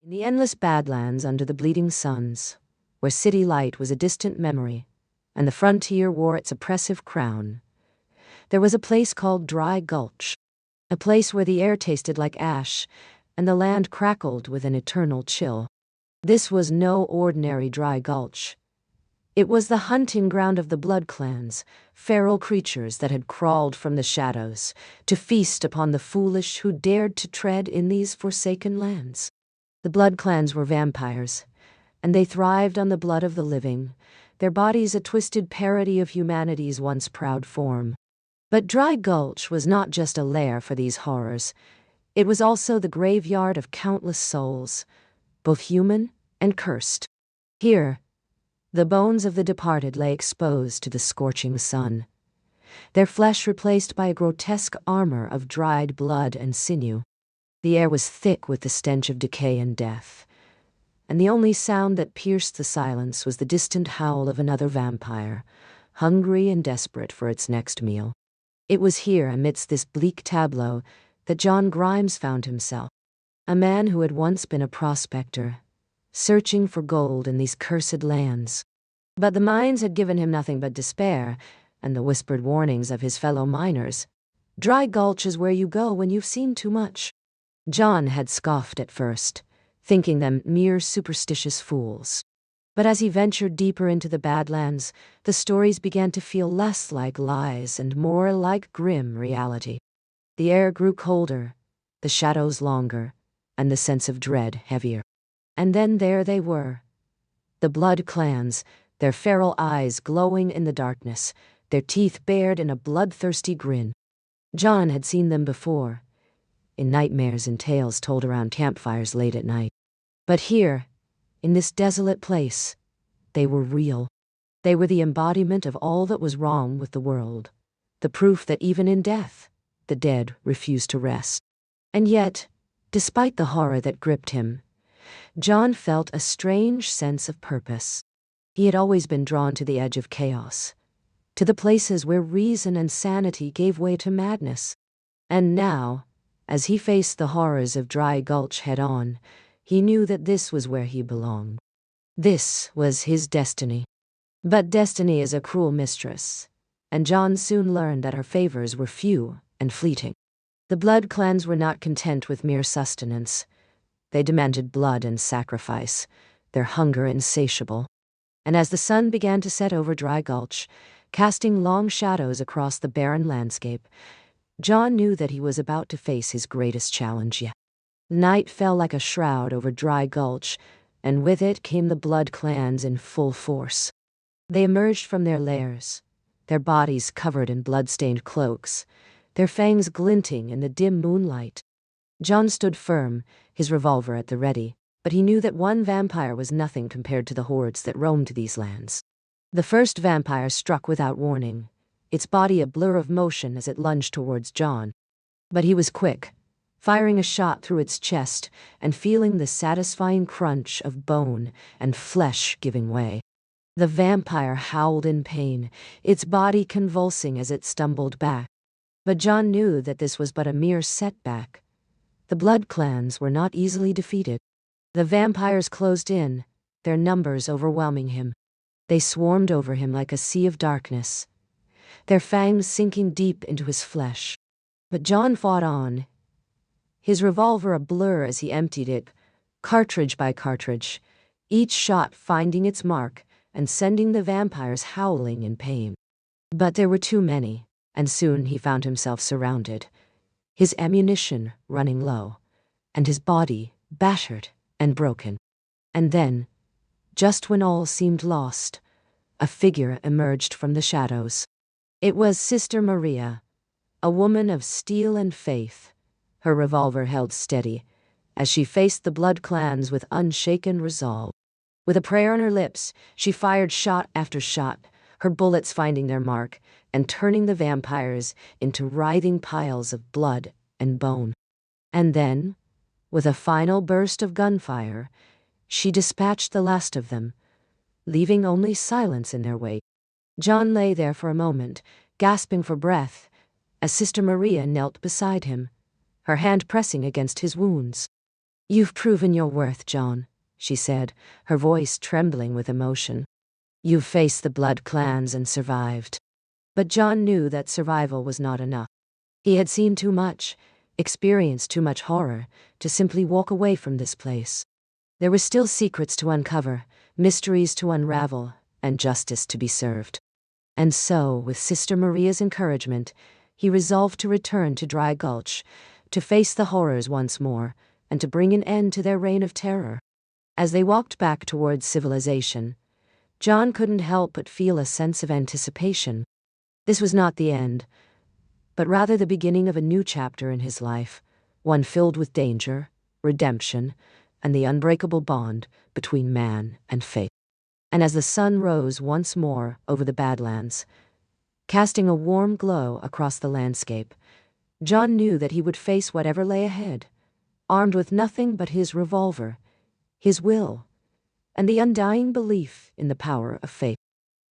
In the endless badlands under the bleeding suns, where city light was a distant memory, and the frontier wore its oppressive crown, there was a place called Dry Gulch, a place where the air tasted like ash, and the land crackled with an eternal chill. This was no ordinary Dry Gulch. It was the hunting ground of the blood clans, feral creatures that had crawled from the shadows to feast upon the foolish who dared to tread in these forsaken lands. The blood clans were vampires, and they thrived on the blood of the living, their bodies a twisted parody of humanity's once proud form. But Dry Gulch was not just a lair for these horrors. It was also the graveyard of countless souls, both human and cursed. Here, the bones of the departed lay exposed to the scorching sun, their flesh replaced by a grotesque armor of dried blood and sinew. The air was thick with the stench of decay and death, and the only sound that pierced the silence was the distant howl of another vampire, hungry and desperate for its next meal. It was here, amidst this bleak tableau, that John Grimes found himself, a man who had once been a prospector, searching for gold in these cursed lands. But the mines had given him nothing but despair, and the whispered warnings of his fellow miners. Dry Gulch is where you go when you've seen too much. John had scoffed at first, thinking them mere superstitious fools. But as he ventured deeper into the badlands, the stories began to feel less like lies and more like grim reality. The air grew colder, the shadows longer, and the sense of dread heavier. And then there they were, the blood clans, their feral eyes glowing in the darkness, their teeth bared in a bloodthirsty grin. John had seen them before, in nightmares and tales told around campfires late at night. But here, in this desolate place, they were real. They were the embodiment of all that was wrong with the world, the proof that even in death, the dead refused to rest. And yet, despite the horror that gripped him, John felt a strange sense of purpose. He had always been drawn to the edge of chaos, to the places where reason and sanity gave way to madness. And now, as he faced the horrors of Dry Gulch head-on, he knew that this was where he belonged. This was his destiny. But destiny is a cruel mistress, and John soon learned that her favors were few and fleeting. The blood clans were not content with mere sustenance. They demanded blood and sacrifice, their hunger insatiable. And as the sun began to set over Dry Gulch, casting long shadows across the barren landscape, John knew that he was about to face his greatest challenge yet. Night fell like a shroud over Dry Gulch, and with it came the blood clans in full force. They emerged from their lairs, their bodies covered in blood-stained cloaks, their fangs glinting in the dim moonlight. John stood firm, his revolver at the ready, but he knew that one vampire was nothing compared to the hordes that roamed these lands. The first vampire struck without warning, its body a blur of motion as it lunged towards John. But he was quick, firing a shot through its chest and feeling the satisfying crunch of bone and flesh giving way. The vampire howled in pain, its body convulsing as it stumbled back. But John knew that this was but a mere setback. The blood clans were not easily defeated. The vampires closed in, their numbers overwhelming him. They swarmed over him like a sea of darkness, their fangs sinking deep into his flesh. But John fought on, his revolver a blur as he emptied it, cartridge by cartridge, each shot finding its mark and sending the vampires howling in pain. But there were too many, and soon he found himself surrounded, his ammunition running low, and his body battered and broken. And then, just when all seemed lost, a figure emerged from the shadows. It was Sister Maria, a woman of steel and faith, her revolver held steady, as she faced the blood clans with unshaken resolve. With a prayer on her lips, she fired shot after shot, her bullets finding their mark and turning the vampires into writhing piles of blood and bone. And then, with a final burst of gunfire, she dispatched the last of them, leaving only silence in their wake. John lay there for a moment, gasping for breath, as Sister Maria knelt beside him, her hand pressing against his wounds. "You've proven your worth, John," she said, her voice trembling with emotion. "You've faced the blood clans and survived." But John knew that survival was not enough. He had seen too much, experienced too much horror, to simply walk away from this place. There were still secrets to uncover, mysteries to unravel, and justice to be served. And so, with Sister Maria's encouragement, he resolved to return to Dry Gulch, to face the horrors once more, and to bring an end to their reign of terror. As they walked back towards civilization, John couldn't help but feel a sense of anticipation. This was not the end, but rather the beginning of a new chapter in his life, one filled with danger, redemption, and the unbreakable bond between man and fate. And as the sun rose once more over the badlands, casting a warm glow across the landscape, John knew that he would face whatever lay ahead, armed with nothing but his revolver, his will, and the undying belief in the power of fate.